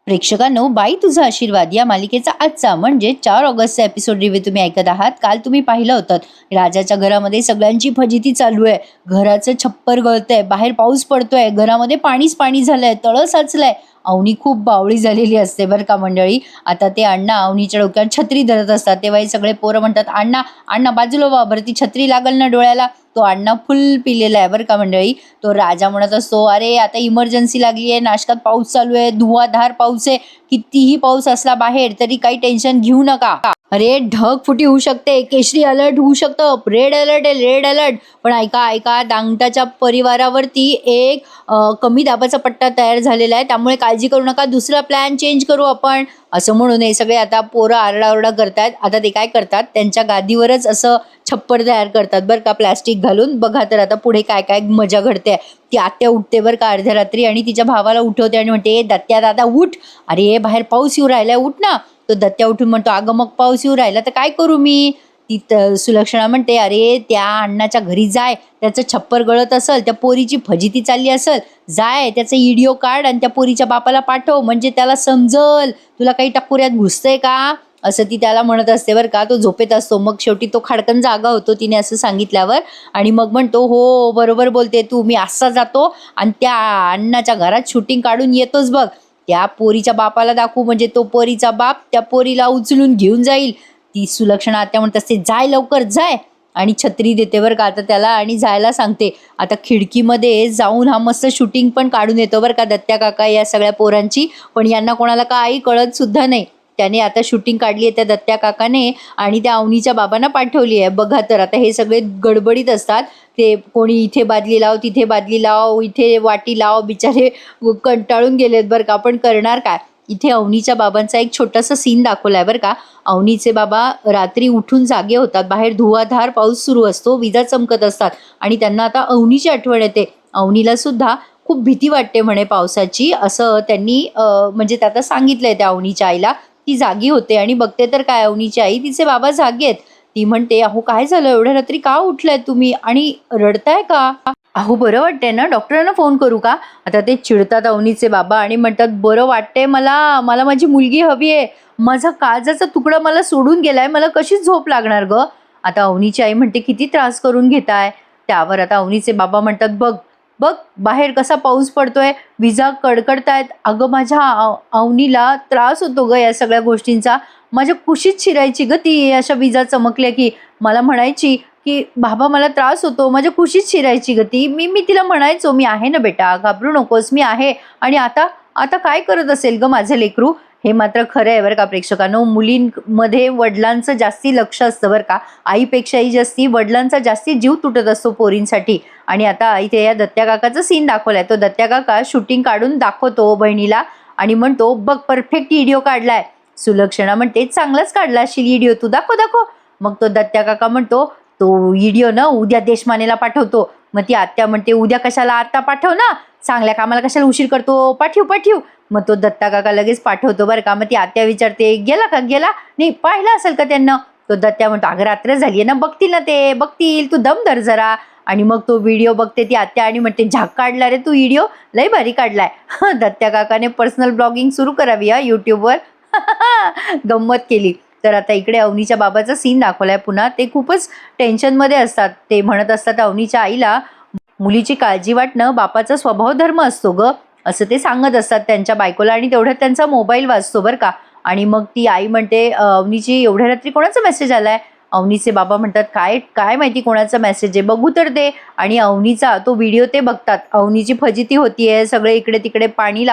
प्रेक्षकांनो, बाई तुझा आशीर्वाद या मालिकेचा आजचा म्हणजे 4 ऑगस्टचा एपिसोड रिव्ह्यू तुम्ही ऐकत आहात. काल तुम्ही पाहिलं होतं राजाच्या घरामध्ये सगळ्यांची फजिती चालू आहे. घराचं छप्पर गळतंय, बाहेर पाऊस पडतोय, घरामध्ये पाणीच पाणी झालंय, तळं साचलंय. अवनी खूप बावळी झालेली असते बरं का मंडळी. आता ते अण्णा अवनीच्या डोक्यावर छत्री धरत असतात तेव्हा हे सगळे पोरं म्हणतात, अण्णा अण्णा बाजूला व्हा बरं, ती छत्री लागल ना डोळ्याला. तो अण्णा फुल पिलेला आहे बरं का मंडळी. तो राजा म्हणत असतो, अरे आता इमर्जन्सी लागली आहे, नाशकात पाऊस चालू आहे, धुवाधार पाऊस आहे, कितीही पाऊस असला बाहेर तरी काही टेन्शन घेऊ नका. अरे ढगफुटी होऊ शकते, केशरी अलर्ट होऊ शकतं, रेड अलर्ट आहे, रेड अलर्ट. पण ऐका ऐका, दांगटाच्या परिवारावरती एक कमी दाबाचा पट्टा तयार झालेला आहे, त्यामुळे काळजी करू नका, दुसरा प्लॅन चेंज करू आपण, असं म्हणून हे सगळे आता पोरं आरडाओरडा करतायत. आता ते काय करतात, त्यांच्या गादीवरच असं छप्पर तयार करतात बरं का, प्लॅस्टिक घालून. बघा तर आता पुढे काय काय मजा घडते. ती आत्या उठते बरं का अर्ध्या रात्री आणि तिच्या भावाला उठवते आणि म्हणते, दत्त्या दादा उठ, अरे बाहेर पाऊस येऊ राहिलाय, उठ ना. तो दत्त्या उठून म्हणतो, अगं मग पाऊस येऊ राहिला तर काय करू मी. ती सुलक्षणा म्हणते, अरे त्या अण्णाच्या घरी जाय, त्याचं छप्पर गळत असेल, त्या पोरीची फजिती चालली असेल, जाय त्याचा व्हिडिओ काढ आणि त्या पोरीच्या बापाला पाठव, म्हणजे त्याला समजल तुला काही टकोऱ्यात घुसतंय का, असं ती त्याला म्हणत असते बरं का. तो झोपेत असतो. मग शेवटी तो खाडकन जागा होतो तिने असं सांगितल्यावर, आणि मग म्हणतो, हो बरोबर बोलते तू, मी असा जातो आणि त्या अण्णाच्या घरात शूटिंग काढून येतोच बघ, त्या पोरीच्या बापाला दाखवू, म्हणजे तो पोरीचा बाप त्या पोरीला उचलून घेऊन जाईल. ती सुलक्षणा आत्या म्हणत असते, जाय लवकर जाय, आणि छत्री देते बरं का आता त्याला आणि जायला सांगते. आता खिडकीमध्ये जाऊन हा मस्त शूटिंग पण काढून येतो बरं का दत्त्या काका या सगळ्या पोरांची. पण यांना कोणाला काही कळत सुद्धा नाही. त्याने आता शूटिंग काढली आहे त्या दत्त्या काकाने आणि त्या अवनीच्या बाबांना पाठवली आहे. बघा तर आता हे सगळे गडबडीत असतात. ते कोणी इथे बादली लाव, तिथे बादली लाव, इथे वाटी लाव, बिचारे कंटाळून गेलेत बरं का. पण करणार काय. इथे अवनीच्या बाबांचा एक छोटासा सीन दाखवलाय बरं का. अवनीचे बाबा रात्री उठून जागे होतात, बाहेर धुवाधार पाऊस सुरू असतो, विजा चमकत असतात आणि त्यांना आता अवनीची आठवण येते. अवनीला सुद्धा खूप भीती वाटते म्हणे पावसाची, असं त्यांनी म्हणजे त्यात सांगितलंय त्या अवनीच्या आईला. ती जागी होते आणि बघते तर काय, अवनीची आई तिचे बाबा जागे आहेत. ती म्हणते, अहो काय झालं, एवढ्या रात्री का उठलाय तुम्ही आणि रडताय का. अहो बरं वाटतंय ना, डॉक्टरांना फोन करू का. आता ते चिडतात अवनीचे बाबा आणि म्हणतात, बरं वाटतंय मला, मला माझी मुलगी हवी आहे, माझा काळजाचा तुकडा मला सोडून गेलाय, मला कशी झोप लागणार ग. आता अवनीची आई म्हणते, किती त्रास करून घेताय. त्यावर आता अवनीचे बाबा म्हणतात, बघ बघ बाहेर कसा पाऊस पडतोय, विजा कडकडतायत, अगं माझ्या अवनीला त्रास होतो ग या सगळ्या गोष्टींचा, माझ्या कुशीत शिरायची ग ती अशा विजा चमकल्या की. मला म्हणायची की बाबा मला त्रास होतो, माझ्या कुशीत शिरायची ग ती. मी तिला म्हणायचो, मी आहे ना बेटा, घाबरू नकोस, मी आहे. आणि आता आता काय करत असेल ग माझं लेकरू. हे मात्र खरं आहे बरं का प्रेक्षकांनो. मुलींमध्ये वडिलांचं जास्ती लक्ष असतं बरं का, आईपेक्षाही जास्ती वडिलांचा जास्ती जीव तुटत असतो पोरींसाठी. आणि आता इथे या दत्त्या काकाचा सीन दाखवलाय. तो दत्त्या काका शूटिंग काढून दाखवतो बहिणीला आणि म्हणतो, बघ परफेक्ट व्हिडिओ काढलाय. सुलक्षणा म्हणते, चांगलाच काढला असेल व्हिडिओ, तू दाखव दाखव. मग तो दत्त्या काका म्हणतो, तो व्हिडिओ ना उद्या देशमानेला पाठवतो. मग ती आत्या म्हणते, उद्या कशाला, आता पाठव ना, चांगल्या कामाला कशाला उशीर करतो, पाठव पाठव. मग तो दत्ता काका लगेच पाठवतो बरं का. मग ती आत्या विचारते, गेला का, गेला नाही, पाहिलं असेल का त्यांना. तो दत्त्या म्हणतो, अगं रात्र झाली आहे ना, बघतील ना ते, बघतील, तू दम धर जरा. आणि मग तो व्हिडिओ बघते ती आत्या आणि म्हणते, झाक काढला रे तू व्हिडिओ, लय भारी काढलाय. दत्त्या काकाने पर्सनल ब्लॉगिंग सुरू करावी हा यूट्यूबवर. गंमत केली. तर आता इकडे अवनीच्या बाबाचा सीन दाखवलाय पुन्हा. ते खूपच टेन्शनमध्ये असतात. ते म्हणत असतात अवनीच्या आईला, मुलीची काळजी वाटणं बापाचा स्वभाव धर्म असतो ग, असं ते सांगत असतात त्यांच्या बायकोला. आणि तेवढ्यात त्यांचा मोबाईल वाजतो बरं का. आणि मग ती आई म्हणते, अवनीची एवढ्या रात्री कोणाचा मेसेज आलाय. अवनीचे बाबा म्हणतात, काय काय माहिती कोणाचा मेसेज आहे, बघू तर दे. आणि अवनीचा तो व्हिडिओ ते बघतात. अवनीची फजिती होतीये, सगळे इकडे तिकडे पाणी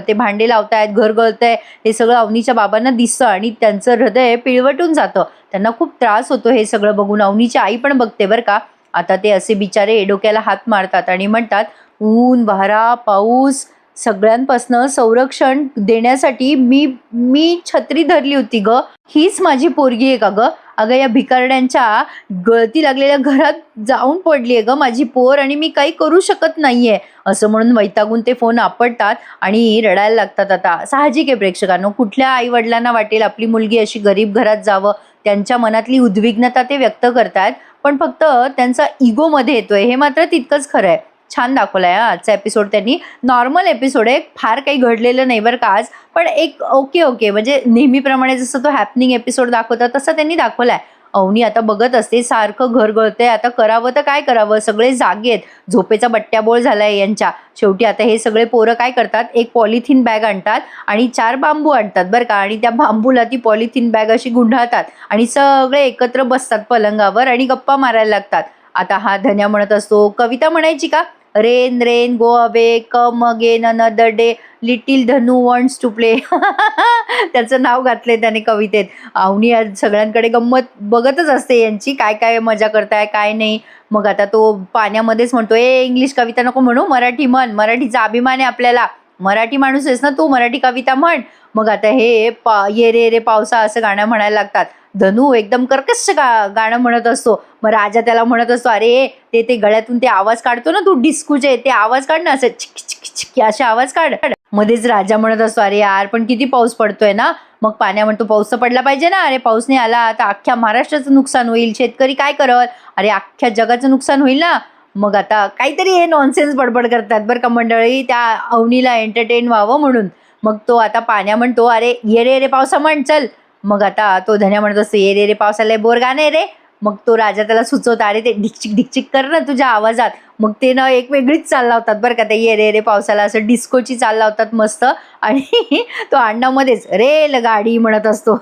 ते भांडे लावतायत, घर गळतंय, हे सगळं अवनीच्या बाबांना दिसतं आणि त्यांचं हृदय पिळवटून जातं. त्यांना खूप त्रास होतो हे सगळं बघून. अवनीची आई पण बघते बरं का. आता ते असे बिचारे डोक्याला हात मारतात आणि म्हणतात, ऊन वारा पाऊस सगळ्यांपासनं संरक्षण देण्यासाठी मी छत्री धरली होती ग, हीच माझी पोरगी आहे का ग. अगं या भिकारड्यांच्या गळती लागलेल्या घरात जाऊन पडली आहे ग माझी पोर आणि मी काही करू शकत नाहीये, असं म्हणून वैतागून ते फोन आपटतात आणि रडायला लागतात. आता साहजिक आहे प्रेक्षकांनो, कुठल्या आई वडिलांना वाटेल आपली मुलगी अशी गरीब घरात जावं. त्यांच्या मनातली उद्विग्नता ते व्यक्त करतायत, पण फक्त त्यांचा इगोमध्ये येतोय, हे मात्र तितकंच खरं आहे. छान दाखवलाय आजचा एपिसोड त्यांनी. नॉर्मल एपिसोड आहे, फार काही घडलेलं नाही बरं का आज, पण एक ओके म्हणजे नेहमीप्रमाणे जसं तो हॅपनिंग एपिसोड दाखवतात तसं त्यांनी दाखवलाय. अवनी आता बघत असते सारखं घर गळतंय, आता करावं तर काय करावं, सगळे जागे आहेत, झोपेचा बट्ट्याबोळ झालाय यांच्या. शेवटी आता हे सगळे पोरं काय करतात, एक पॉलिथिन बॅग आणतात आणि 4 बांबू आणतात बरं का, आणि त्या बांबूला ती पॉलिथिन बॅग अशी गुंडाळतात आणि सगळे एकत्र बसतात पलंगावर आणि गप्पा मारायला लागतात. आता हा धन्या म्हणत असतो, कविता म्हणायची का, rain rain go away come again another day little Dhanu wants to play. त्याचं नाव घातलंय त्याने कवितेत. अवनी आज सगळ्यांकडे गंमत बघतच असते यांची, काय काय मजा करताय काय नाही. मग आता तो पाण्यामध्येच म्हणतो, ए इंग्लिश कविता नको म्हणू, मराठी म्हण, मराठीचा अभिमान आहे आपल्याला, मराठी माणूस आहेस ना तू, मराठी कविता म्हण. मग आता हे ये रे रे पावसा असं गाणं म्हणायला लागतात. धनू एकदम कर्कश गाणं म्हणत असतो. मग राजा त्याला म्हणत असतो, अरे ते गळ्यातून ते आवाज काढतो ना तू डिस्कूचे, ते आवाज काढ ना, असं चिक चिक चिक असे आवाज काढ. मध्येच राजा म्हणत असतो, अरे यार पण किती पाऊस पडतोय ना. मग पाण्या म्हणतो, पाऊस तर पडला पाहिजे ना, अरे पाऊस नाही आला तर अख्ख्या महाराष्ट्राचं नुकसान होईल, शेतकरी काय करत, अरे अख्ख्या जगाचं नुकसान होईल ना. मग आता काहीतरी हे नॉनसेन्स बडबड करतात बरं का मंडळी, त्या अवनीला एंटरटेन व्हावं म्हणून. मग तो आता पाण्या म्हणतो, अरे ये रे रे पावसा म्हण चल. मग आता तो धन्या म्हणत असतो, ये रे रे पावसाला बोर गाणे रे. मग तो राजा त्याला सुचवता, अरे ते ढिकचिक ढिकचिक कर ना तुझ्या आवाजात. मग ते ना एक वेगळीच चाल लावतात बरं का, ते ये रे रे पावसाला असं डिस्कोची चाल लावतात मस्त. आणि तो अण्णामध्येच रेल गाडी म्हणत असतो.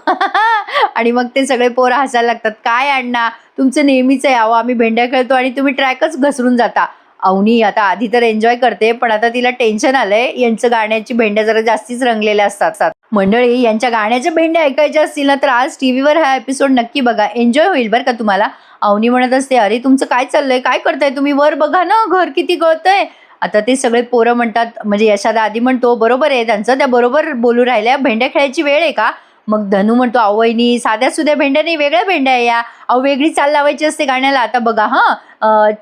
आणि मग ते सगळे पोरं हसायला लागतात, काय अण्णा तुमचं नेहमीच आहे, अहो आम्ही भेंड्या खेळतो आणि तुम्ही ट्रॅकच घसरून जाता. अवनी आता आधी तर एन्जॉय करते, पण आता तिला टेन्शन आलंय, यांचं गाण्याची भेंड्या जरा जास्तीच रंगलेल्या असतात. मंडळी यांच्या गाण्याच्या भेंड्या ऐकायच्या असतील ना तर आज टीव्हीवर हा एपिसोड नक्की बघा, एन्जॉय होईल बरं का तुम्हाला. अवनी म्हणत असते, अरे तुमचं काय चाललंय, काय करताय तुम्ही, वर बघा ना घर किती गळतंय. आता ते सगळे पोरं म्हणतात, म्हणजे यशादा आधी म्हणतो, बरोबर आहे त्यांचं, त्या बरोबर बोलू राहिल्या, भेंड्या खेळायची वेळ आहे का. मग धनू म्हणतो, अहो वहिनी साध्या सुध्या भेंड्या नाही, वेगळ्या भेंड्या आहे या, अहो वेगळी चाल लावायची असते गाण्याला. आता बघा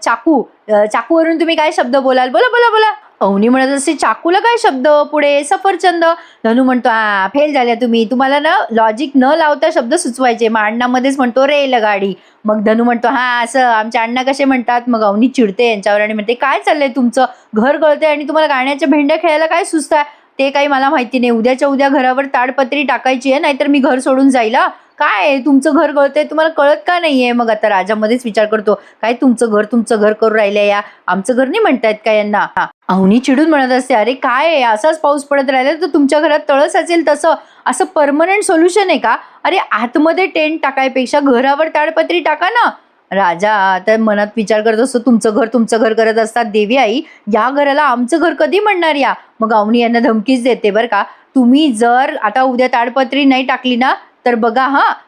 चाकूवरून तुम्ही काय शब्द बोलाल, बोला बोला बोला. अवनी म्हणत असते, चाकूला काय शब्द, पुढे सफरचंद. धनू म्हणतो, फेल झाल्या तुम्ही, तुम्हाला ना लॉजिक न लावता शब्द सुचवायचे. मग अण्णामध्येच म्हणतो, रेल गाडी. मग धनू म्हणतो, असं आमच्या अण्णा कसे म्हणतात. मग अवनी चिडते यांच्यावर आणि म्हणते, काय चाललंय तुमचं, घर गळतंय आणि तुम्हाला गाण्याच्या भेंड्या खेळायला काय सुचताय, ते काही मला माहिती नाही, उद्याच्या उद्या घरावर ताडपत्री टाकायची आहे, नाहीतर मी घर सोडून जाईल. काय तुमचं घर गळतंय तुम्हाला कळत का नाहीये. मग आता राजामध्येच विचार करतो, काय तुमचं घर करू राहिले या, आमचं घर नाही म्हणतायत का यांना. अवनी चिडून म्हणत असते, अरे काय असाच पाऊस पडत राहिला तर तुमच्या घरात तळस असेल तसं, असं परमनंट सोल्युशन आहे का, अरे आतमध्ये टेंट टाकायपेक्षा घरावर ताडपत्री टाका ना. राजा आता मनात विचार करत असतो, तुमचं घर करत असतात देवी आई, या घराला आमचं घर कधी म्हणणार या. मग अवनी यांना धमकीच देते बरं का, तुम्ही जर आता उद्या ताडपत्री नाही टाकली ना तर बघा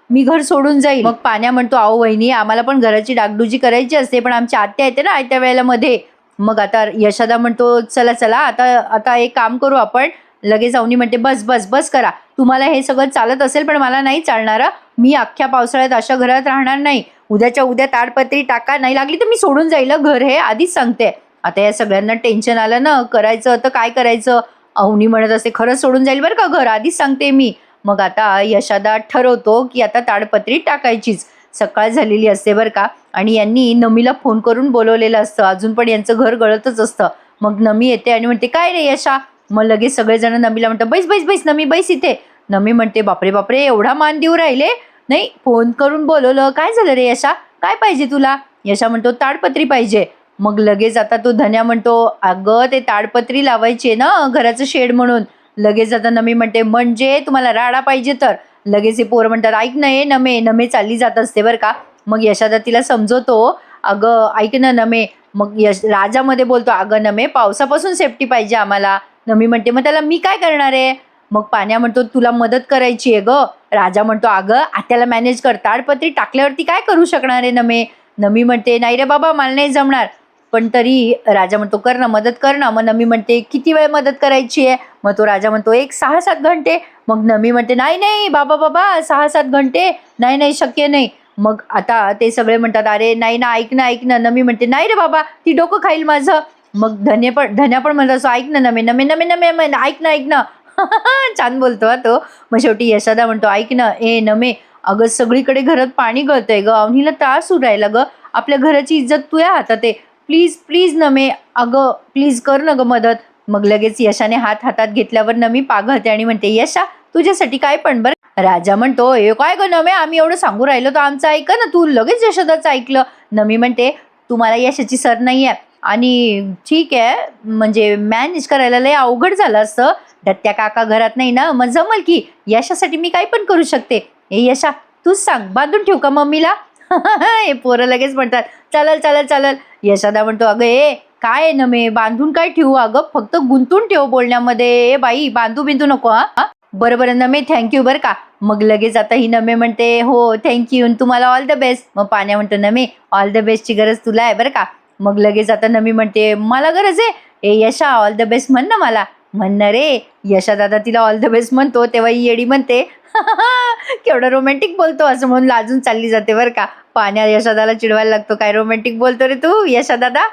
मी घर सोडून जाईल. मग पाण्या म्हणतो, अहो वहिनी आम्हाला पण घराची डागडुजी करायची असते, पण आमची आत्या येते ना आयत्या वेळेला मध्ये. मग आता यशादा म्हणतो, चला आता एक काम करू आपण. लगेच अवनी म्हणते, बस करा, तुम्हाला हे सगळं चालत असेल पण मला नाही चालणार. मी अख्ख्या पावसाळ्यात अशा घरात राहणार नाही, उद्याच्या उद्या ताडपत्री टाका, नाही लागली तर मी सोडून जाईल घर, हे आधीच सांगते. आता या सगळ्यांना टेन्शन आलं ना, करायचं तर काय करायचं. अवनी म्हणत असते, खरंच सोडून जाईल बरं का घर, आधीच सांगते मी. मग आता यशादा ठरवतो की आता ताडपत्री टाकायचीच. सकाळ झालेली असते बरं का, आणि यांनी नमीला फोन करून बोलवलेलं असतं, अजून पण यांचं घर गळतच असतं. मग नमी येते आणि म्हणते, काय रे यशा. मग लगेच सगळेजण नमीला म्हणतात, बैस नमी, बैस इथे. नमी म्हणते, बापरे एवढा मान देऊ राहिले, नाही फोन करून बोलवलं, काय झालं रे यशा, काय पाहिजे तुला. यशा म्हणतो, ताडपत्री पाहिजे. मग लगेच आता तो धन्या म्हणतो, अगं ते ताडपत्री लावायची आहे ना घराचं शेड म्हणून. लगेच आता नमी म्हणते, म्हणजे तुम्हाला राडा पाहिजे तर. लगेच हे पोरं म्हणतात, ऐक ना नमे चालली जात असते बरं का. मग यशादा तिला समजवतो, अगं ऐक ना नमे. मग राजामध्ये बोलतो, अगं नमे पावसापासून सेफ्टी पाहिजे आम्हाला. नमी म्हणते, मग त्याला मी काय करणार आहे. मग पाण्या म्हणतो, तुला मदत करायची आहे ग. राजा म्हणतो, अगं आत्याला मॅनेज कर, ताडपत्री टाकल्यावरती काय करू शकणार आहे नमे. नमी म्हणते, नाही रे बाबा मला नाही जमणार. पण तरी राजा म्हणतो, कर ना मदत कर ना. मग नमी म्हणते, किती वेळ मदत करायची आहे. मग तो राजा म्हणतो, 6-7 घंटे. मग नमी म्हणते, नाही बाबा 6-7 घंटे नाही शक्य नाही. मग आता ते सगळे म्हणतात, अरे नाही ना, ऐक ना. नमी म्हणते, नाही रे बाबा ती डोकं खाईल माझं. मग धन्या पण म्हणत असो, ऐक ना नमे ऐक ना. छान बोलतो तो. मग शेवटी यशादा म्हणतो, ऐक ना नमे, अगं सगळीकडे घरात पाणी गळतंय ग, अवनीला त्रास होऊ राहिला ग, आपल्या घराची इज्जत तुझ्या हातात आहे, प्लीज प्लीज नमे, अगं प्लीज कर ना गं मदत. मग लगेच यशाने हात हातात घेतल्यावर नमी पाघळते आणि म्हणते, यशा तुझ्यासाठी काय पण बरं. राजा म्हणतो, हे काय ग नमे, आम्ही एवढं सांगू राहिलो तर आमचं ऐक ना, तू लगेच यशोदाचं ऐकलं. नमी म्हणते, तुम्हाला यशाची सर नाहीये आणि ठीक आहे, म्हणजे मॅनेज करायला लय अवघड झालं असतं. दत्त्या काका घरात नाही ना, मग जमल की, यशासाठी मी काय पण करू शकते. ए यशा तूच सांग, बांधून ठेवू का मम्मीला. हे पोरं लगेच म्हणतात, चालल चालल चालल. यशोदा म्हणतो, अगं ए काय आहे नमे, बांधून काय ठेवू, अगं फक्त गुंतून ठेव बोलण्यामध्ये. ए बाई बांधू बिंदू नको हा. बरं बरं नमे, थँक्यू बरं का. मग लगेच आता ही नमे म्हणते, हो थँक्यू, तुम्हाला ऑल द बेस्ट. मग पाण्या म्हणतो, नमे ऑल द बेस्टची गरज तुला आहे बरं का. मग लगेच आता नमी म्हणते, मला गरज आहे. ए यशा ऑल द बेस्ट म्हण ना मला. म्हणणार रे. यशा दादा तिला ऑल द बेस्ट म्हणतो तेव्हा ही येडी म्हणते, केवढं रोमॅन्टिक बोलतो असं म्हणून लाजून चालली जाते बरं का. पाण्या यशादाला चिडवायला लागतो, काय रोमॅन्टिक बोलतो रे तू यशा दादा.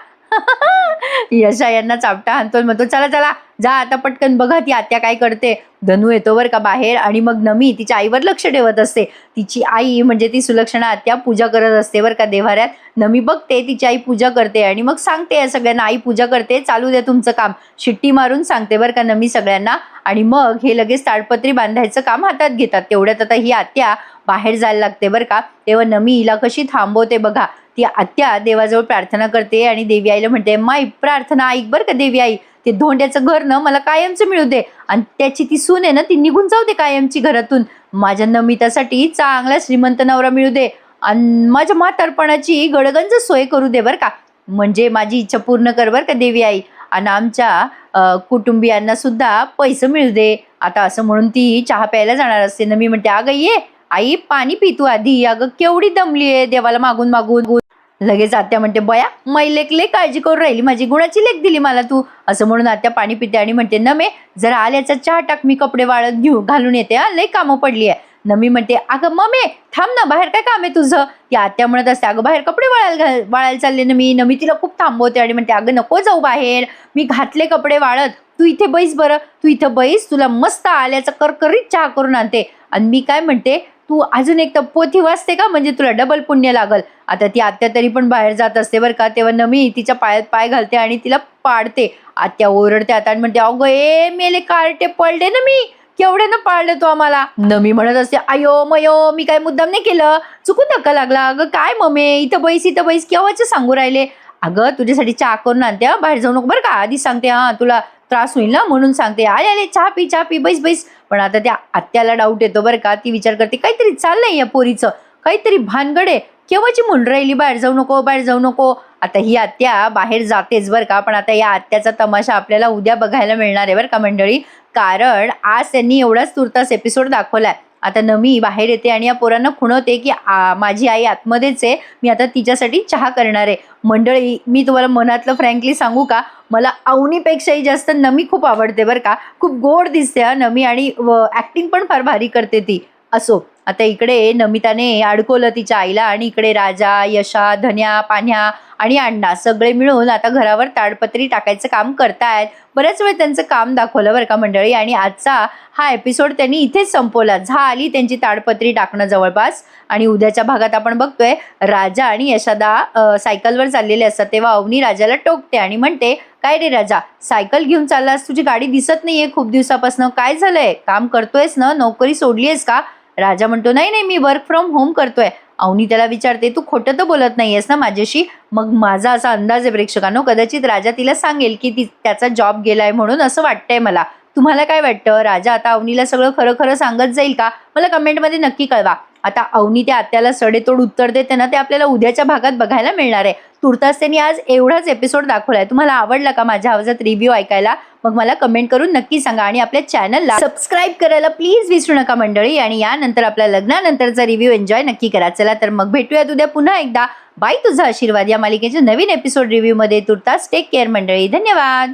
यशा यांना चापटा हाणतो, म्हणतो चला चला जा आता पटकन बघा ती आत्या काय करते. धनू येतो बरं का बाहेर आणि मग नमी तिच्या आईवर लक्ष ठेवत असते. तिची आई म्हणजे ती सुलक्षणा आत्या पूजा करत असते बरं का देव्हाऱ्यात. नमी बघते तिची आई पूजा करते आणि मग सांगते या सगळ्यांना, आई पूजा करते, चालू दे तुमचं काम. शिट्टी मारून सांगते बरं का नमी सगळ्यांना. आणि मग हे लगेच ताडपत्री बांधायचं काम हातात घेतात. तेवढ्यात आता ही आत्या बाहेर जायला लागते बरं का. तेव्हा नमी हिला कशी थांबवते बघा. ती आत्या देवाजवळ प्रार्थना करते आणि देवी आईला म्हणते, माई प्रार्थना ऐक बरं का देवी आई, ते धोंड्याचं घर ना मला कायमचं मिळू दे आणि त्याची ती सून आहे ना ती निघून जाऊ दे कायमची घरातून. माझ्या नमितासाठी चांगला श्रीमंत नवरा मिळू दे आणि माझ्या म्हातारपणाची गडगंज सोय करू दे बरं का. म्हणजे माझी इच्छा पूर्ण कर बरं का देवी आई, आणि आमच्या कुटुंबियांना सुद्धा पैसे मिळू दे. आता असं म्हणून ती चहा प्यायला जाणार असते. नमी म्हणते, अगं ये आई पाणी पी तू आधी, अगं केवढी दमली आहे देवाला मागून मागून. लगेच आत्या म्हणते, बया मै लेक काळजी करून राहिली, माझी गुणाची लेक दिली मला तू. असं म्हणून आत्या पाणी पिते आणि म्हणते, नमे जरा आल्याचा चहा टाक, मी कपडे वाळत घालून येते, हा लय कामं पडली आहे. नमी म्हणते, अगं ममे थांब ना, बाहेर काय काम आहे तुझं. ती आत्या म्हणत असते, अगं बाहेर कपडे वाळायला चालले ना मी. नमी तिला खूप थांबवते आणि म्हणते, अगं नको जाऊ बाहेर, मी घातले कपडे वाळत, तू इथे बैस बरं, तू इथं बैस, तुला मस्त आल्याचा करकरीत चहा करून आणते. आणि मी काय म्हणते, तू अजून एक तर पोथी वाचते का, म्हणजे तुला डबल पुण्य लागल. आता ती आत्या तरी पण बाहेर जात असते बरं का. तेव्हा नमी तिच्या पायात पाय घालते आणि तिला पाडते. आत्या ओरडते आता आणि म्हणते, अगं ए मेले कार्टे पडले ना मी, केवढ्यानं पाळलं तू आम्हाला. नमी म्हणत असते, अयो मयो मी काय मुद्दाम नाही केलं, चुकून धक्का लागला. अगं काय ममे, इथं बैस केव्हाचे सांगू राहिले. अगं तुझ्यासाठी चहा करून आणते, बाहेर जाऊ नको बरं का, आधीच सांगते, हा तुला त्रास होईल ना म्हणून सांगते. आले आले चहा पी बैस. पण आता त्या आत्याला डाऊट येतो बरं का. ती विचार करते, काहीतरी चाललंय या पोरीचं, काहीतरी भानगड आहे, केव्हाची म्हणून राहिली बाहेर जाऊ नको. आता ही आत्या बाहेर जातेच बरं का. पण आता या आत्याचा तमाशा आपल्याला उद्या बघायला मिळणार आहे बरं का मंडळी. कारण आज त्यांनी एवढाच तुर्तास एपिसोड दाखवलाय. आता नमी बाहेर येते आणि या पोरांना खुणवते की माझी आई आतमध्येच आहे, मी आता तिच्यासाठी चहा करणार आहे. मंडळी मी तुम्हाला मनातलं फ्रँकली सांगू का, मला अवनीपेक्षाही जास्त नमी खूप आवडते बरं का. खूप गोड दिसते हा नमी आणि ॲक्टिंग पण फार भारी करते ती. असो आता इकडे नमिताने अडकवलं तिच्या आईला आणि इकडे राजा, यशा, धन्या, पान्या आणि अण्णा सगळे मिळून आता घरावर ताडपत्री टाकायचं काम करतायत. बऱ्याच वेळ त्यांचं काम दाखवलं बरं का मंडळी. आणि आजचा हा एपिसोड त्यांनी इथेच संपवला. झाली त्यांची ताडपत्री टाकणं जवळपास. आणि उद्याच्या भागात आपण बघतोय राजा आणि यशोदा सायकलवर चाललेले असतात. तेव्हा अवनी राजाला टोकते आणि म्हणते, काय रे राजा, सायकल घेऊन चाललास, तुझी गाडी दिसत नाहीये खूप दिवसापासून, काय झालंय, काम करतोयस ना, नोकरी सोडलीयस का. राजा म्हणतो, नाही मी वर्क फ्रॉम होम करतोय. अवनी त्याला विचारते, तू खोटं तर बोलत नाहीयेस ना माझ्याशी. मग माझा असा अंदाज आहे प्रेक्षकांनो, कदाचित राजा तिला सांगेल की त्याचा जॉब गेलाय म्हणून, असं वाटतंय मला. तुम्हाला काय वाटतं, राजा आता अवनीला सगळं खरं सांगत जाईल का, मला कमेंटमध्ये नक्की कळवा. आता अवनी त्या आत्याला सडेतोड उत्तर देते ना, ते आपल्याला उद्याच्या भागात बघायला मिळणार आहे. तुर्तास त्यांनी आज एवढाच एपिसोड दाखवलाय. तुम्हाला आवडला का माझ्या आवाजात रिव्ह्यू ऐकायला, मग मला कमेंट करून नक्की सांगा. आणि आपल्या चॅनलला सबस्क्राईब करायला प्लीज विसरू नका मंडळी. आणि यानंतर आपल्या लग्नानंतरचा रिव्ह्यू एन्जॉय नक्की करा. चला तर मग भेटूयात उद्या पुन्हा एकदा. बाय तुझा आशीर्वाद या मालिकेच्या नवीन एपिसोड रिव्ह्यू मध्ये. तुर्तास टेक केअर मंडळी, धन्यवाद.